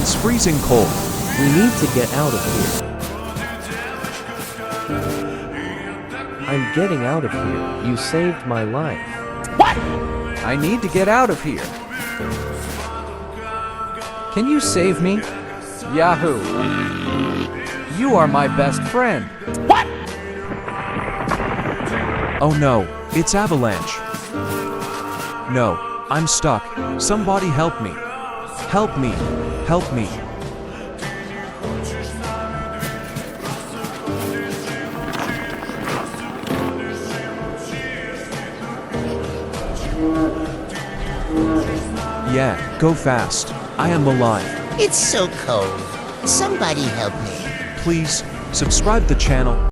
It's freezing cold. We need to get out of here. I'm getting out of here. You saved my life. What? I need to get out of here. Can you save me? Yahoo! You are my best friend. What? Oh no, it's Avalanche. No, I'm stuck. Somebody help me. Help me. Help me. Yeah, go fast. I am alive. It's so cold. Somebody help me. Please, subscribe the channel.